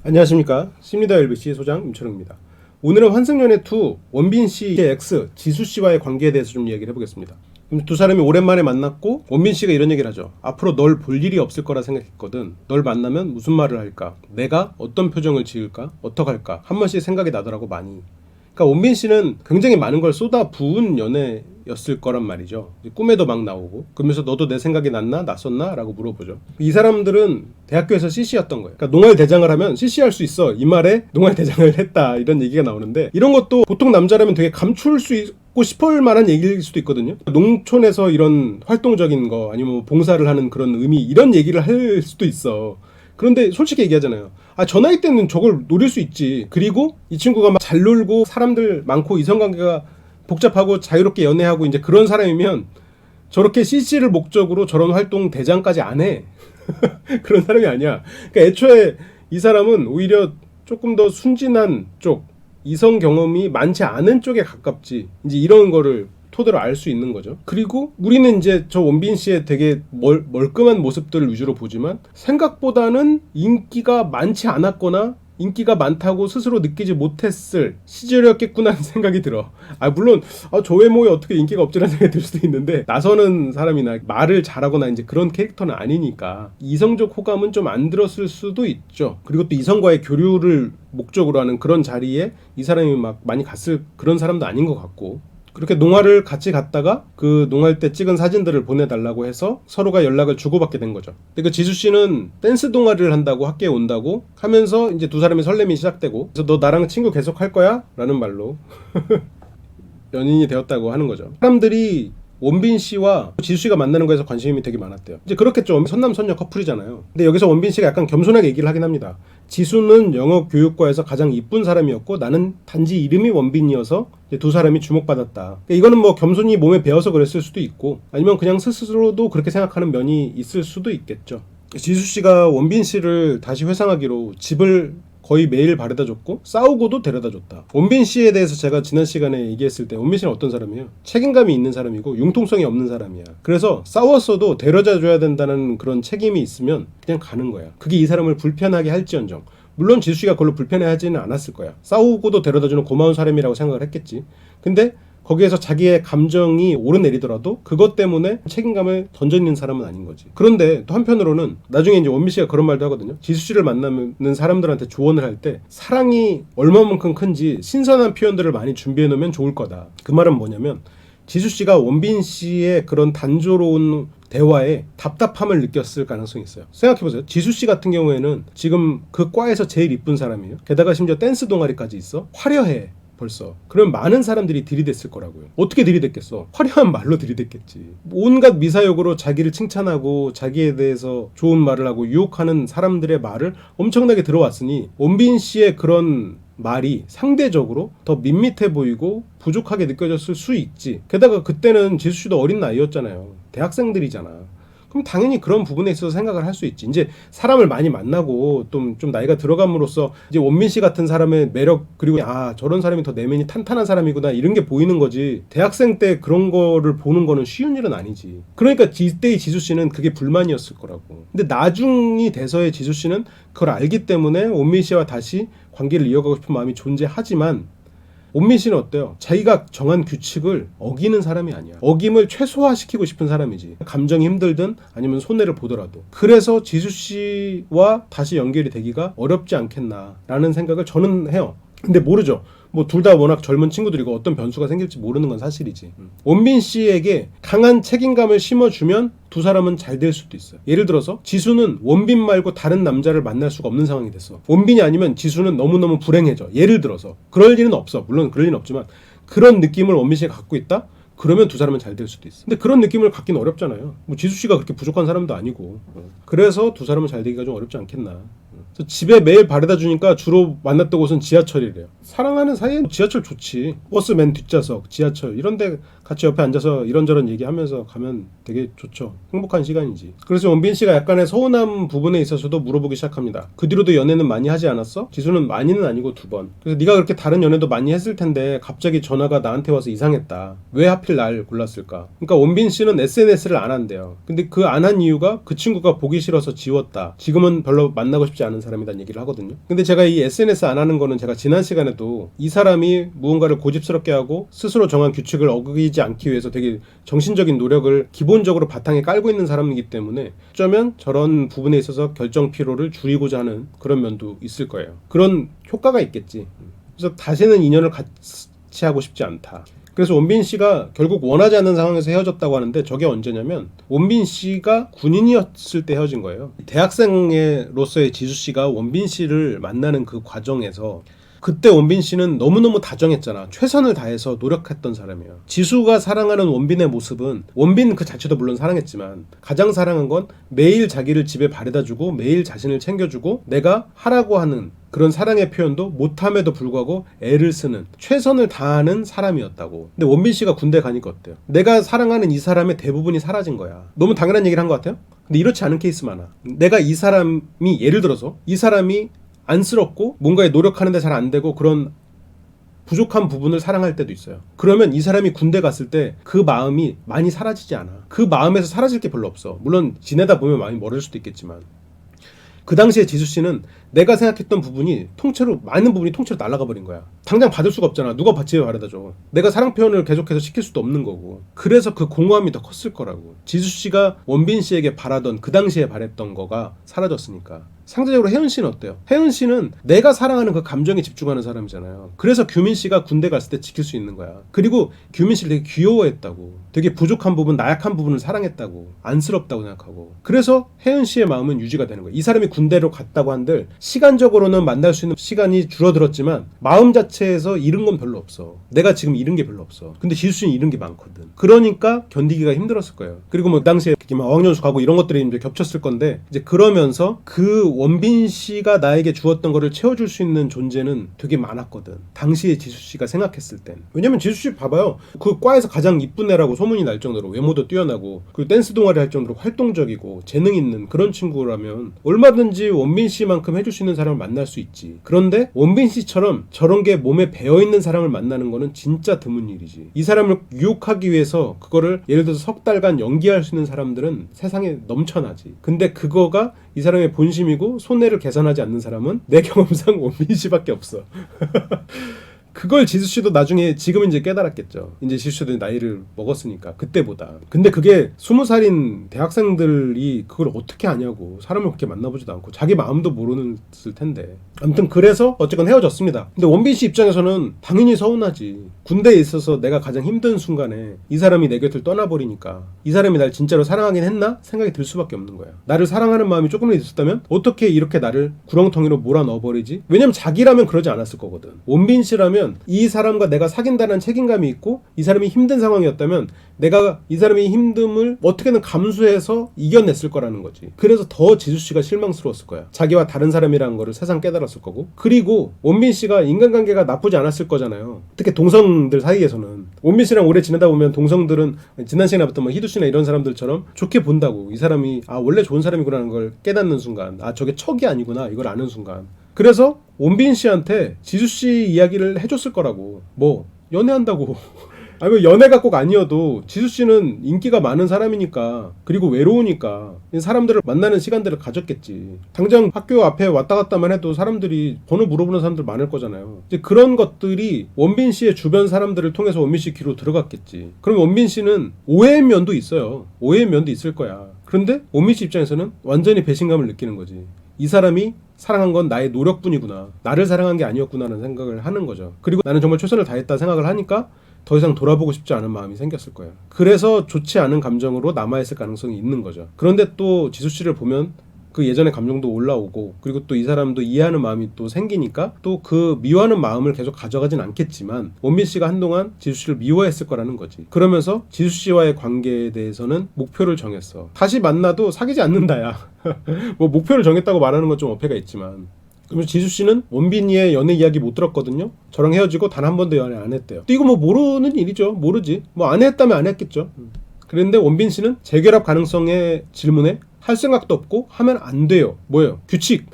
안녕하십니까. 심리다 LBC 소장 임철웅입니다. 오늘은 환승연애 2 원빈 씨의 X 지수 씨와의 관계에 대해서 좀 이야기를 해보겠습니다. 두 사람이 오랜만에 만났고 원빈 씨가 이런 얘기를 하죠. 앞으로 널 볼 일이 없을 거라 생각했거든. 널 만나면 무슨 말을 할까? 내가 어떤 표정을 지을까? 어떡할까? 한 번씩 생각이 나더라고 많이. 그러니까 원빈 씨는 굉장히 많은 걸 쏟아 부은 연애였을 거란 말이죠. 꿈에도 막 나오고 그러면서 너도 내 생각이 났나? 났었나? 라고 물어보죠. 이 사람들은 대학교에서 CC였던 거예요. 그러니까 농활 대장을 하면 CC 할 수 있어. 이 말에 농활 대장을 했다 이런 얘기가 나오는데, 이런 것도 보통 남자라면 되게 감출 수 있고 싶을 만한 얘기일 수도 있거든요. 농촌에서 이런 활동적인 거 아니면 뭐 봉사를 하는 그런 의미, 이런 얘기를 할 수도 있어. 그런데 솔직히 얘기하잖아요. 저 나이 때는 저걸 노릴 수 있지. 그리고 이 친구가 막 잘 놀고 사람들 많고 이성관계가 복잡하고 자유롭게 연애하고 이제 그런 사람이면 저렇게 CC를 목적으로 저런 활동 대장까지 안 해. 그런 사람이 아니야. 그러니까 애초에 이 사람은 오히려 조금 더 순진한 쪽, 이성 경험이 많지 않은 쪽에 가깝지. 이제 이런 거를 토대로 알 수 있는 거죠. 그리고 우리는 이제 저 원빈 씨의 되게 멀끔한 모습들을 위주로 보지만 생각보다는 인기가 많지 않았거나 인기가 많다고 스스로 느끼지 못했을 시절이었겠구나 하는 생각이 들어. 물론 저 외모에 어떻게 인기가 없지라는 생각이 들 수도 있는데, 나서는 사람이나 말을 잘하거나 이제 그런 캐릭터는 아니니까 이성적 호감은 좀 안 들었을 수도 있죠. 그리고 또 이성과의 교류를 목적으로 하는 그런 자리에 이 사람이 막 많이 갔을 그런 사람도 아닌 것 같고, 그렇게 농활을 같이 갔다가 그 농활 때 찍은 사진들을 보내달라고 해서 서로가 연락을 주고받게 된 거죠. 근데 그 지수 씨는 댄스 동아리를 한다고 학교에 온다고 하면서 이제 두 사람의 설렘이 시작되고, 그래서 너 나랑 친구 계속 할 거야? 라는 말로 연인이 되었다고 하는 거죠. 사람들이 원빈 씨와 지수 씨가 만나는 거에서 관심이 되게 많았대요. 이제 그렇겠죠. 선남선녀 커플이잖아요. 근데 여기서 원빈 씨가 약간 겸손하게 얘기를 하긴 합니다. 지수는 영어 교육과에서 가장 이쁜 사람이었고 나는 단지 이름이 원빈이어서 두 사람이 주목받았다. 그러니까 이거는 뭐 겸손이 몸에 배어서 그랬을 수도 있고, 아니면 그냥 스스로도 그렇게 생각하는 면이 있을 수도 있겠죠. 지수 씨가 원빈 씨를 다시 회상하기로 집을 거의 매일 바래다 줬고 싸우고도 데려다 줬다. 원빈 씨에 대해서 제가 지난 시간에 얘기했을 때 원빈 씨는 어떤 사람이에요? 책임감이 있는 사람이고 융통성이 없는 사람이야. 그래서 싸웠어도 데려다 줘야 된다는 그런 책임이 있으면 그냥 가는 거야. 그게 이 사람을 불편하게 할지언정. 물론 지수 씨가 그걸로 불편해하지는 않았을 거야. 싸우고도 데려다 주는 고마운 사람이라고 생각을 했겠지. 근데 거기에서 자기의 감정이 오르내리더라도 그것 때문에 책임감을 던져있는 사람은 아닌 거지. 그런데 또 한편으로는 나중에 이제 원빈 씨가 그런 말도 하거든요. 지수 씨를 만나는 사람들한테 조언을 할 때 사랑이 얼마만큼 큰지 신선한 표현들을 많이 준비해 놓으면 좋을 거다. 그 말은 뭐냐면, 지수 씨가 원빈 씨의 그런 단조로운 대화에 답답함을 느꼈을 가능성이 있어요. 생각해보세요. 지수 씨 같은 경우에는 지금 그 과에서 제일 이쁜 사람이에요. 게다가 심지어 댄스 동아리까지 있어. 화려해. 벌써. 그럼 많은 사람들이 들이댔을 거라고요. 어떻게 들이댔겠어? 화려한 말로 들이댔겠지. 온갖 미사역으로 자기를 칭찬하고 자기에 대해서 좋은 말을 하고 유혹하는 사람들의 말을 엄청나게 들어왔으니 원빈 씨의 그런 말이 상대적으로 더 밋밋해 보이고 부족하게 느껴졌을 수 있지. 게다가 그때는 지수 씨도 어린 나이였잖아요. 대학생들이잖아. 그럼 당연히 그런 부분에 있어서 생각을 할 수 있지. 이제 사람을 많이 만나고 좀 나이가 들어감으로써 이제 원빈 씨 같은 사람의 매력, 그리고 저런 사람이 더 내면이 탄탄한 사람이구나 이런 게 보이는 거지. 대학생 때 그런 거를 보는 거는 쉬운 일은 아니지. 그러니까 이때의 지수 씨는 그게 불만이었을 거라고. 근데 나중이 돼서의 지수 씨는 그걸 알기 때문에 원빈 씨와 다시 관계를 이어가고 싶은 마음이 존재하지만, 원빈 씨는 어때요? 자기가 정한 규칙을 어기는 사람이 아니야. 어김을 최소화시키고 싶은 사람이지. 감정이 힘들든 아니면 손해를 보더라도. 그래서 지수 씨와 다시 연결이 되기가 어렵지 않겠나라는 생각을 저는 해요. 근데 모르죠. 뭐 둘 다 워낙 젊은 친구들이고 어떤 변수가 생길지 모르는 건 사실이지. 원빈 씨에게 강한 책임감을 심어주면 두 사람은 잘 될 수도 있어요. 예를 들어서 지수는 원빈 말고 다른 남자를 만날 수가 없는 상황이 됐어. 원빈이 아니면 지수는 너무너무 불행해져. 예를 들어서. 그럴 일은 없어. 물론 그럴 일은 없지만 그런 느낌을 원빈 씨가 갖고 있다? 그러면 두 사람은 잘 될 수도 있어. 근데 그런 느낌을 갖기는 어렵잖아요. 뭐 지수 씨가 그렇게 부족한 사람도 아니고. 그래서 두 사람은 잘 되기가 좀 어렵지 않겠나. 집에 매일 바래다 주니까 주로 만났던 곳은 지하철이래요. 사랑하는 사이에 지하철 좋지. 버스 맨 뒷좌석, 지하철 이런 데 같이 옆에 앉아서 이런저런 얘기하면서 가면 되게 좋죠. 행복한 시간이지. 그래서 원빈 씨가 약간의 서운한 부분에 있어서도 물어보기 시작합니다. 그 뒤로도 연애는 많이 하지 않았어? 지수는 많이는 아니고 2번. 그래서 네가 그렇게 다른 연애도 많이 했을 텐데 갑자기 전화가 나한테 와서 이상했다. 왜 하필 날 골랐을까? 그러니까 원빈 씨는 SNS를 안 한대요. 근데 그 안 한 이유가 그 친구가 보기 싫어서 지웠다. 지금은 별로 만나고 싶지 않은 사람이란 얘기를 하거든요. 근데 제가 이 SNS 안 하는 거는 제가 지난 시간에도 이 사람이 무언가를 고집스럽게 하고 스스로 정한 규칙을 어기지 않기 위해서 되게 정신적인 노력을 기본적으로 바탕에 깔고 있는 사람이기 때문에 어쩌면 저런 부분에 있어서 결정 피로를 줄이고자 하는 그런 면도 있을 거예요. 그런 효과가 있겠지. 그래서 다시는 인연을 같이 하고 싶지 않다. 그래서 원빈 씨가 결국 원하지 않는 상황에서 헤어졌다고 하는데 저게 언제냐면 원빈 씨가 군인이었을 때 헤어진 거예요. 대학생으로서의 지수 씨가 원빈 씨를 만나는 그 과정에서 그때 원빈 씨는 너무너무 다정했잖아. 최선을 다해서 노력했던 사람이에요. 지수가 사랑하는 원빈의 모습은 원빈 그 자체도 물론 사랑했지만 가장 사랑한 건 매일 자기를 집에 바래다주고 매일 자신을 챙겨주고 내가 하라고 하는 그런 사랑의 표현도 못함에도 불구하고 애를 쓰는 최선을 다하는 사람이었다고. 근데 원빈 씨가 군대 가니까 어때요? 내가 사랑하는 이 사람의 대부분이 사라진 거야. 너무 당연한 얘기를 한 것 같아요? 근데 이렇지 않은 케이스 많아. 내가 이 사람이 예를 들어서 이 사람이 안쓰럽고 뭔가에 노력하는데 잘 안 되고 그런 부족한 부분을 사랑할 때도 있어요. 그러면 이 사람이 군대 갔을 때 그 마음이 많이 사라지지 않아. 그 마음에서 사라질 게 별로 없어. 물론 지내다 보면 많이 멀어질 수도 있겠지만 그 당시에 지수 씨는 내가 생각했던 부분이 통째로 많은 부분이 통째로 날아가 버린 거야. 당장 받을 수가 없잖아. 누가 받지 왜 바래다 줘. 내가 사랑 표현을 계속해서 시킬 수도 없는 거고. 그래서 그 공허함이 더 컸을 거라고. 지수 씨가 원빈 씨에게 바라던 그 당시에 바랬던 거가 사라졌으니까. 상대적으로 혜은 씨는 어때요? 혜은 씨는 내가 사랑하는 그 감정에 집중하는 사람이잖아요. 그래서 규민 씨가 군대 갔을 때 지킬 수 있는 거야. 그리고 규민 씨를 되게 귀여워했다고. 되게 부족한 부분, 나약한 부분을 사랑했다고. 안쓰럽다고 생각하고. 그래서 혜은 씨의 마음은 유지가 되는 거야. 이 사람이 군대로 갔다고 한들 시간적으로는 만날 수 있는 시간이 줄어들었지만 마음 자체에서 잃은 건 별로 없어. 내가 지금 잃은 게 별로 없어. 근데 지수 씨는 잃은 게 많거든. 그러니까 견디기가 힘들었을 거예요. 그리고 뭐 당시에 막 어학연수 가고 이런 것들이 이제 겹쳤을 건데 이제 그러면서 그 원빈 씨가 나에게 주었던 거를 채워줄 수 있는 존재는 되게 많았거든. 당시에 지수 씨가 생각했을 땐. 왜냐면 지수 씨 봐봐요. 그 과에서 가장 이쁜 애라고 소문이 날 정도로 외모도 뛰어나고 그리고 댄스 동아리 할 정도로 활동적이고 재능 있는 그런 친구라면 얼마든지 원빈 씨만큼 해줄 수 있는 사람을 만날 수 있지. 그런데 원빈 씨처럼 저런 게 몸에 배어있는 사람을 만나는 거는 진짜 드문 일이지. 이 사람을 유혹하기 위해서 그거를 예를 들어서 석 달간 연기할 수 있는 사람들은 세상에 넘쳐나지. 근데 그거가 이 사람의 본심이고 손해를 계산하지 않는 사람은 내 경험상 원빈 씨밖에 없어. 그걸 지수 씨도 나중에 지금은 이제 깨달았겠죠. 이제 지수 씨도 나이를 먹었으니까 그때보다. 근데 그게 20살인 대학생들이 그걸 어떻게 아냐고. 사람을 그렇게 만나보지도 않고 자기 마음도 모르는을 텐데. 아무튼 그래서 어쨌건 헤어졌습니다. 근데 원빈 씨 입장에서는 당연히 서운하지. 군대에 있어서 내가 가장 힘든 순간에 이 사람이 내 곁을 떠나버리니까 이 사람이 날 진짜로 사랑하긴 했나? 생각이 들 수밖에 없는 거야. 나를 사랑하는 마음이 조금이라도 있었다면 어떻게 이렇게 나를 구렁텅이로 몰아넣어버리지? 왜냐면 자기라면 그러지 않았을 거거든. 원빈 씨라면 이 사람과 내가 사귄다는 책임감이 있고 이 사람이 힘든 상황이었다면 내가 이 사람의 힘듦을 어떻게든 감수해서 이겨냈을 거라는 거지. 그래서 더 지수 씨가 실망스러웠을 거야. 자기와 다른 사람이라는 거를 세상 깨달았을 거고. 그리고 원빈 씨가 인간관계가 나쁘지 않았을 거잖아요. 특히 동성들 사이에서는. 원빈 씨랑 오래 지내다 보면 동성들은 지난 시간에 봤던 뭐 희두 씨나 이런 사람들처럼 좋게 본다고. 이 사람이 원래 좋은 사람이구나라는 걸 깨닫는 순간, 저게 척이 아니구나 이걸 아는 순간. 그래서 원빈 씨한테 지수 씨 이야기를 해줬을 거라고. 뭐 연애한다고. 아니 연애가 꼭 아니어도 지수 씨는 인기가 많은 사람이니까 그리고 외로우니까 사람들을 만나는 시간들을 가졌겠지. 당장 학교 앞에 왔다 갔다만 해도 사람들이 번호 물어보는 사람들 많을 거잖아요. 이제 그런 것들이 원빈 씨의 주변 사람들을 통해서 원빈 씨 귀로 들어갔겠지. 그럼 원빈 씨는 오해의 면도 있어요. 오해의 면도 있을 거야. 그런데 원빈 씨 입장에서는 완전히 배신감을 느끼는 거지. 이 사람이 사랑한 건 나의 노력뿐이구나. 나를 사랑한 게 아니었구나라는 생각을 하는 거죠. 그리고 나는 정말 최선을 다했다 생각을 하니까 더 이상 돌아보고 싶지 않은 마음이 생겼을 거예요. 그래서 좋지 않은 감정으로 남아있을 가능성이 있는 거죠. 그런데 또 지수 씨를 보면 그 예전의 감정도 올라오고 그리고 또 이 사람도 이해하는 마음이 또 생기니까 또 그 미워하는 마음을 계속 가져가진 않겠지만 원빈 씨가 한동안 지수 씨를 미워했을 거라는 거지. 그러면서 지수 씨와의 관계에 대해서는 목표를 정했어. 다시 만나도 사귀지 않는다야. 뭐 목표를 정했다고 말하는 건 좀 어폐가 있지만 그러면 지수 씨는 원빈이의 연애 이야기 못 들었거든요. 저랑 헤어지고 단 한 번도 연애 안 했대요. 또 이거 뭐 모르는 일이죠. 모르지. 뭐 안 했다면 안 했겠죠. 그런데 원빈 씨는 재결합 가능성의 질문에 할 생각도 없고 하면 안 돼요. 뭐예요? 규칙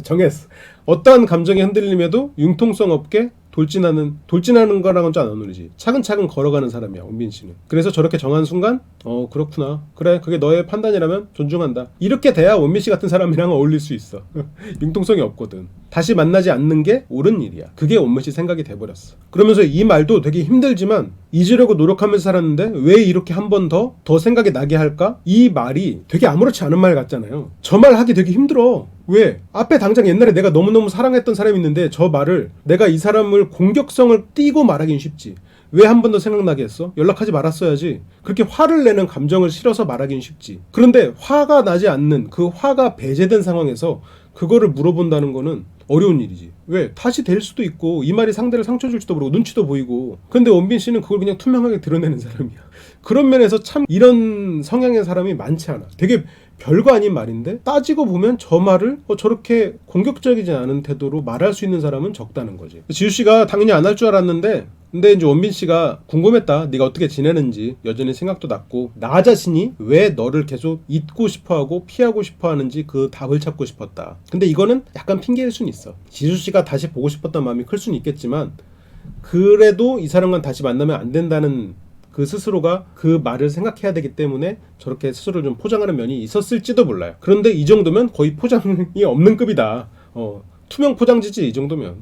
정했어. 어떠한 감정의 흔들림에도 융통성 없게 돌진하는 거랑은 좀 안 어울리지. 차근차근 걸어가는 사람이야 원빈 씨는. 그래서 저렇게 정한 순간 그렇구나, 그래, 그게 너의 판단이라면 존중한다, 이렇게 돼야 원빈 씨 같은 사람이랑 어울릴 수 있어. 융통성이 없거든. 다시 만나지 않는 게 옳은 일이야. 그게 원빈 씨 생각이 돼버렸어. 그러면서 이 말도 되게 힘들지만 잊으려고 노력하면서 살았는데 왜 이렇게 한 번 더 생각이 나게 할까? 이 말이 되게 아무렇지 않은 말 같잖아요. 저 말 하기 되게 힘들어. 왜? 앞에 당장 옛날에 내가 너무너무 사랑했던 사람이 있는데 저 말을 내가 이 사람을 공격성을 띠고 말하긴 쉽지. 왜 한 번 더 생각나게 했어? 연락하지 말았어야지. 그렇게 화를 내는 감정을 실어서 말하긴 쉽지. 그런데 화가 나지 않는, 그 화가 배제된 상황에서 그거를 물어본다는 거는 어려운 일이지. 왜? 다시 될 수도 있고 이 말이 상대를 상처 줄지도 모르고 눈치도 보이고. 근데 원빈 씨는 그걸 그냥 투명하게 드러내는 사람이야. 그런 면에서 참 이런 성향의 사람이 많지 않아. 되게 별거 아닌 말인데 따지고 보면 저 말을 저렇게 공격적이지 않은 태도로 말할 수 있는 사람은 적다는 거지. 지우 씨가 당연히 안 할 줄 알았는데, 근데 이제 원빈 씨가 궁금했다. 네가 어떻게 지내는지. 여전히 생각도 났고 나 자신이 왜 너를 계속 잊고 싶어하고 피하고 싶어하는지 그 답을 찾고 싶었다. 근데 이거는 약간 핑계일 수는 있어. 지수 씨가 다시 보고 싶었던 마음이 클 수는 있겠지만 그래도 이 사람과 다시 만나면 안 된다는 그 스스로가 그 말을 생각해야 되기 때문에 저렇게 스스로를 좀 포장하는 면이 있었을지도 몰라요. 그런데 이 정도면 거의 포장이 없는 급이다. 투명 포장지지 이 정도면.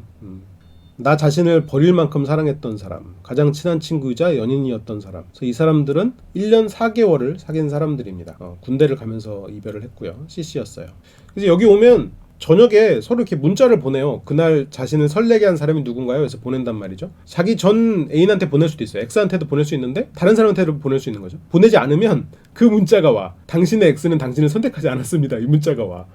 나 자신을 버릴 만큼 사랑했던 사람, 가장 친한 친구이자 연인이었던 사람. 그래서 이 사람들은 1년 4개월을 사귄 사람들입니다. 군대를 가면서 이별을 했고요. CC였어요. 그래서 여기 오면 저녁에 서로 이렇게 문자를 보내요. 그날 자신을 설레게 한 사람이 누군가요? 그래서 보낸단 말이죠. 자기 전 애인한테 보낼 수도 있어요. X한테도 보낼 수 있는데 다른 사람한테도 보낼 수 있는 거죠. 보내지 않으면 그 문자가 와. 당신의 X는 당신을 선택하지 않았습니다. 이 문자가 와.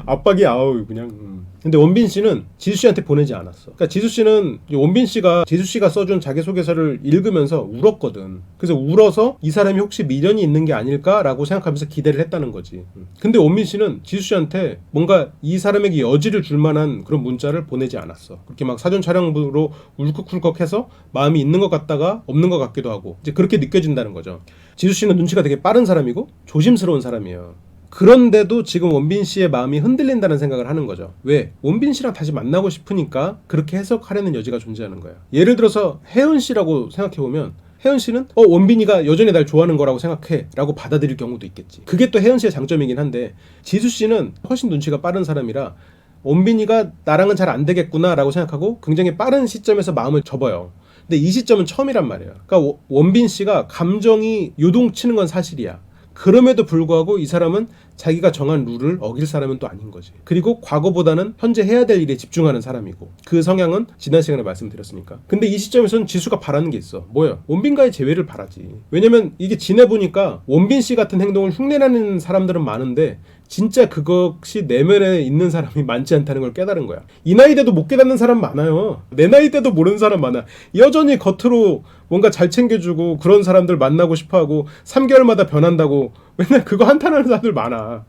압박이 아우 그냥. 근데 원빈 씨는 지수 씨한테 보내지 않았어. 그러니까 지수 씨는 원빈 씨가 지수 씨가 써준 자기소개서를 읽으면서 울었거든. 그래서 울어서 이 사람이 혹시 미련이 있는 게 아닐까라고 생각하면서 기대를 했다는 거지. 근데 원빈 씨는 지수 씨한테 뭔가 이 사람에게 여지를 줄 만한 그런 문자를 보내지 않았어. 그렇게 막 사전 촬영부로 울컥울컥해서 마음이 있는 것 같다가 없는 것 같기도 하고 이제 그렇게 느껴진다는 거죠. 지수 씨는 눈치가 되게 빠른 사람이고 조심스러운 사람이에요. 그런데도 지금 원빈 씨의 마음이 흔들린다는 생각을 하는 거죠. 왜? 원빈 씨랑 다시 만나고 싶으니까 그렇게 해석하려는 여지가 존재하는 거야. 예를 들어서 혜은 씨라고 생각해보면 혜은 씨는 원빈이가 여전히 날 좋아하는 거라고 생각해 라고 받아들일 경우도 있겠지. 그게 또 혜은 씨의 장점이긴 한데 지수 씨는 훨씬 눈치가 빠른 사람이라 원빈이가 나랑은 잘 안 되겠구나 라고 생각하고 굉장히 빠른 시점에서 마음을 접어요. 근데 이 시점은 처음이란 말이에요. 그러니까 원빈 씨가 감정이 요동치는 건 사실이야. 그럼에도 불구하고 이 사람은 자기가 정한 룰을 어길 사람은 또 아닌 거지. 그리고 과거보다는 현재 해야 될 일에 집중하는 사람이고 그 성향은 지난 시간에 말씀드렸으니까. 근데 이 시점에서는 지수가 바라는 게 있어. 뭐야? 원빈과의 재회를 바라지. 왜냐면 이게 지내보니까 원빈 씨 같은 행동을 흉내내는 사람들은 많은데 진짜 그것이 내면에 있는 사람이 많지 않다는 걸 깨달은 거야. 이 나이 때도 못 깨닫는 사람 많아요. 내 나이 때도 모르는 사람 많아. 여전히 겉으로 뭔가 잘 챙겨주고 그런 사람들 만나고 싶어하고 3개월마다 변한다고 맨날 그거 한탄하는 사람들 많아.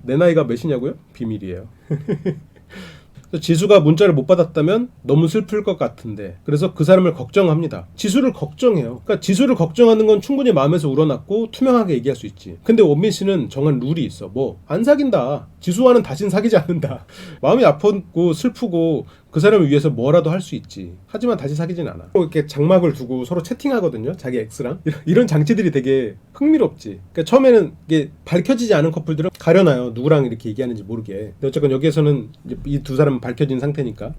내 나이가 몇이냐고요? 비밀이에요. 지수가 문자를 못 받았다면 너무 슬플 것 같은데 그래서 그 사람을 걱정합니다. 지수를 걱정해요. 그러니까 지수를 걱정하는 건 충분히 마음에서 우러났고 투명하게 얘기할 수 있지. 근데 원빈 씨는 정한 룰이 있어. 뭐 안 사귄다. 지수와는 다신 사귀지 않는다. 마음이 아프고 슬프고 그 사람을 위해서 뭐라도 할 수 있지. 하지만 다시 사귀진 않아. 이렇게 장막을 두고 서로 채팅하거든요. 자기 X랑. 이런 장치들이 되게 흥미롭지. 그러니까 처음에는 이게 밝혀지지 않은 커플들은 가려놔요. 누구랑 이렇게 얘기하는지 모르게. 근데 어쨌건 여기에서는 이 두 사람은 밝혀진 상태니까.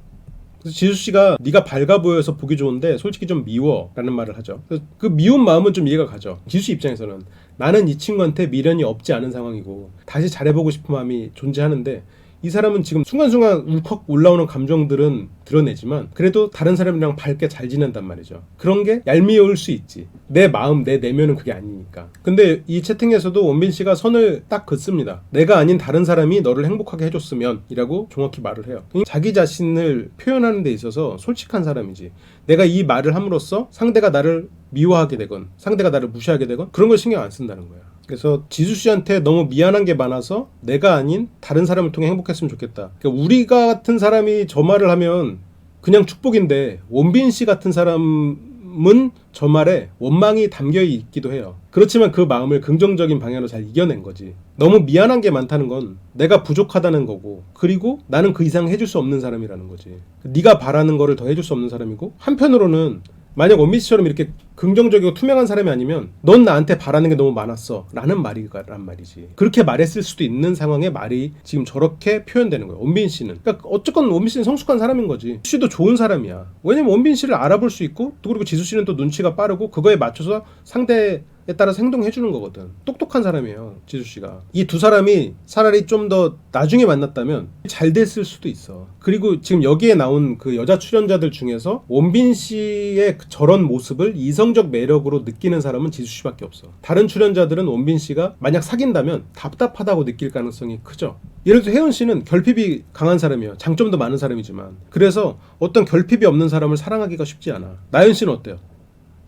그래서 지수 씨가 네가 밝아 보여서 보기 좋은데 솔직히 좀 미워라는 말을 하죠. 그 미운 마음은 좀 이해가 가죠. 지수 입장에서는 나는 이 친구한테 미련이 없지 않은 상황이고 다시 잘해보고 싶은 마음이 존재하는데 이 사람은 지금 순간순간 울컥 올라오는 감정들은 드러내지만 그래도 다른 사람이랑 밝게 잘 지낸단 말이죠. 그런 게 얄미울 수 있지. 내 마음, 내 내면은 그게 아니니까. 근데 이 채팅에서도 원빈 씨가 선을 딱 긋습니다. 내가 아닌 다른 사람이 너를 행복하게 해줬으면 이라고 정확히 말을 해요. 자기 자신을 표현하는 데 있어서 솔직한 사람이지. 내가 이 말을 함으로써 상대가 나를 미워하게 되건 상대가 나를 무시하게 되건 그런 걸 신경 안 쓴다는 거야. 그래서 지수 씨한테 너무 미안한 게 많아서 내가 아닌 다른 사람을 통해 행복했으면 좋겠다. 그러니까 우리가 같은 사람이 저 말을 하면 그냥 축복인데 원빈 씨 같은 사람은 저 말에 원망이 담겨 있기도 해요. 그렇지만 그 마음을 긍정적인 방향으로 잘 이겨낸 거지. 너무 미안한 게 많다는 건 내가 부족하다는 거고, 그리고 나는 그 이상 해줄 수 없는 사람이라는 거지. 네가 바라는 거를 더 해줄 수 없는 사람이고, 한편으로는 만약 원빈 씨처럼 이렇게 긍정적이고 투명한 사람이 아니면 넌 나한테 바라는 게 너무 많았어 라는 말이란 말이지. 그렇게 말했을 수도 있는 상황에 말이 지금 저렇게 표현되는 거예요. 원빈 씨는. 그러니까 어쨌건 원빈 씨는 성숙한 사람인 거지. 지수 씨도 좋은 사람이야. 왜냐면 원빈 씨를 알아볼 수 있고, 또 그리고 지수 씨는 또 눈치가 빠르고 그거에 맞춰서 상대에 따라서 행동해 주는 거거든. 똑똑한 사람이에요, 지수 씨가. 이 두 사람이 차라리 좀 더 나중에 만났다면 잘 됐을 수도 있어. 그리고 지금 여기에 나온 그 여자 출연자들 중에서 원빈 씨의 저런 모습을 이성적 매력으로 느끼는 사람은 지수 씨밖에 없어. 다른 출연자들은 원빈 씨가 만약 사귄다면 답답하다고 느낄 가능성이 크죠. 예를 들어 혜은 씨는 결핍이 강한 사람이에요. 장점도 많은 사람이지만. 그래서 어떤 결핍이 없는 사람을 사랑하기가 쉽지 않아. 나연 씨는 어때요?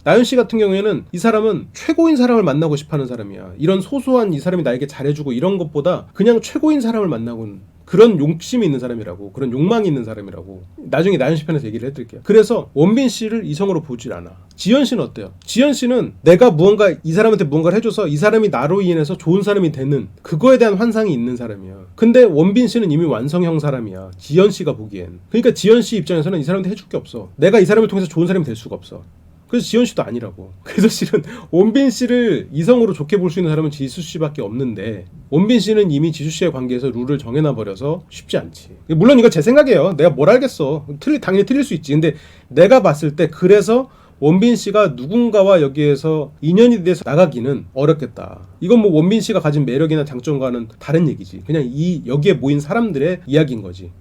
나연 씨 같은 경우에는 이 사람은 최고인 사람을 만나고 싶어하는 사람이야. 이런 소소한 이 사람이 나에게 잘해주고 이런 것보다 그냥 최고인 사람을 만나고는 그런 욕심이 있는 사람이라고, 그런 욕망이 있는 사람이라고. 나중에 나연 씨 편에서 얘기를 해드릴게요. 그래서 원빈 씨를 이성으로 보질 않아. 지연 씨는 어때요? 지연 씨는 내가 무언가 이 사람한테 무언가를 해줘서 이 사람이 나로 인해서 좋은 사람이 되는 그거에 대한 환상이 있는 사람이야. 근데 원빈 씨는 이미 완성형 사람이야, 지연 씨가 보기엔. 그러니까 지연 씨 입장에서는 이 사람한테 해줄 게 없어. 내가 이 사람을 통해서 좋은 사람이 될 수가 없어. 그래서 지연 씨도 아니라고. 그래서 실은 원빈 씨를 이성으로 좋게 볼 수 있는 사람은 지수 씨밖에 없는데, 원빈 씨는 이미 지수 씨의 관계에서 룰을 정해놔 버려서 쉽지 않지. 물론 이거 제 생각이에요. 내가 뭘 알겠어. 당연히 틀릴 수 있지. 근데 내가 봤을 때 그래서 원빈 씨가 누군가와 여기에서 인연이 돼서 나가기는 어렵겠다. 이건 뭐 원빈 씨가 가진 매력이나 장점과는 다른 얘기지. 그냥 여기에 모인 사람들의 이야기인 거지.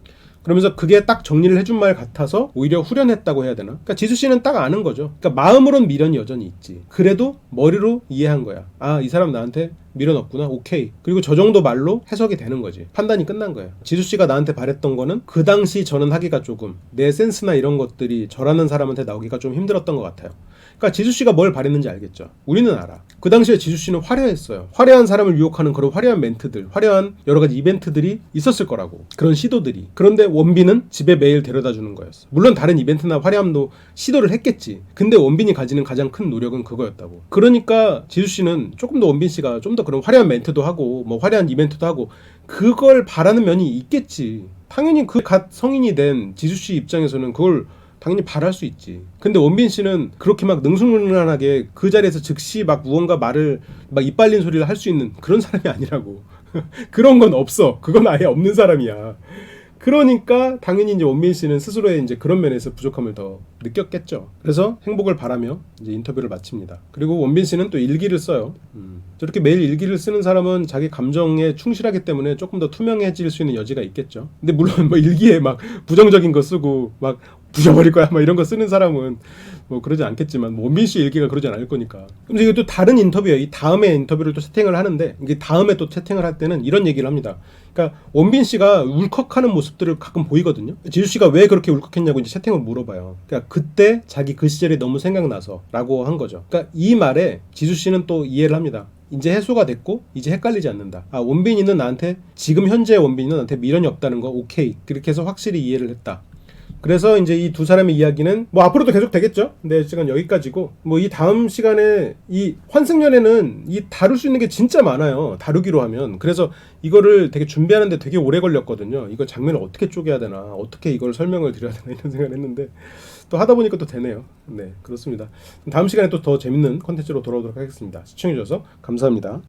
그러면서 그게 딱 정리를 해준 말 같아서 오히려 후련했다고 해야 되나? 그러니까 지수 씨는 딱 아는 거죠. 그러니까 마음으론 미련이 여전히 있지. 그래도 머리로 이해한 거야. 아, 이 사람 나한테 미련 없구나. 오케이. 그리고 저 정도 말로 해석이 되는 거지. 판단이 끝난 거야. 지수 씨가 나한테 바랬던 거는 그 당시 저는 하기가 조금, 내 센스나 이런 것들이 저라는 사람한테 나오기가 좀 힘들었던 것 같아요. 그러니까 지수 씨가 뭘 바랬는지 알겠죠. 우리는 알아. 그 당시에 지수 씨는 화려했어요. 화려한 사람을 유혹하는 그런 화려한 멘트들, 화려한 여러 가지 이벤트들이 있었을 거라고. 그런 시도들이. 그런데 원빈은 집에 매일 데려다 주는 거였어. 물론 다른 이벤트나 화려함도 시도를 했겠지. 근데 원빈이 가지는 가장 큰 노력은 그거였다고. 그러니까 지수 씨는 조금 더 원빈 씨가 좀 더 그런 화려한 멘트도 하고 뭐 화려한 이벤트도 하고 그걸 바라는 면이 있겠지. 당연히 그 갓 성인이 된 지수 씨 입장에서는 그걸 당연히 바랄 수 있지. 근데 원빈 씨는 그렇게 막 능수능란하게 그 자리에서 즉시 막 무언가 말을 막 이빨린 소리를 할 수 있는 그런 사람이 아니라고. 그런 건 없어. 그건 아예 없는 사람이야. 그러니까 당연히 이제 원빈 씨는 스스로의 이제 그런 면에서 부족함을 더 느꼈겠죠. 그래서 행복을 바라며 이제 인터뷰를 마칩니다. 그리고 원빈 씨는 또 일기를 써요. 저렇게 매일 일기를 쓰는 사람은 자기 감정에 충실하기 때문에 조금 더 투명해질 수 있는 여지가 있겠죠. 근데 물론 뭐 일기에 막 부정적인 거 쓰고 막 부셔버릴 거야 막 이런 거 쓰는 사람은 뭐 그러지 않겠지만, 뭐 원빈 씨 일기가 그러지 않을 거니까. 근데 이게 또 다른 인터뷰예요. 이 다음에 인터뷰를 또 채팅을 하는데, 이게 다음에 또 채팅을 할 때는 이런 얘기를 합니다. 그러니까 원빈 씨가 울컥하는 모습들을 가끔 보이거든요. 지수 씨가 왜 그렇게 울컥했냐고 이제 채팅을 물어봐요. 그러니까 그때 자기 그 시절이 너무 생각나서라고 한 거죠. 그러니까 이 말에 지수 씨는 또 이해를 합니다. 이제 해소가 됐고 이제 헷갈리지 않는다. 아, 원빈이는 나한테, 지금 현재 원빈이는 나한테 미련이 없다는 거, 오케이. 그렇게 해서 확실히 이해를 했다. 그래서 이제 이 두 사람의 이야기는 뭐 앞으로도 계속 되겠죠. 근데 시간 여기까지고, 뭐 이 다음 시간에 이 환승연애는 이 다룰 수 있는 게 진짜 많아요. 다루기로 하면. 그래서 이거를 되게 준비하는데 되게 오래 걸렸거든요. 이거 장면을 어떻게 쪼개야 되나, 어떻게 이걸 설명을 드려야 되나 이런 생각을 했는데 또 하다 보니까 또 되네요. 네, 그렇습니다. 다음 시간에 또 더 재밌는 컨텐츠로 돌아오도록 하겠습니다. 시청해주셔서 감사합니다.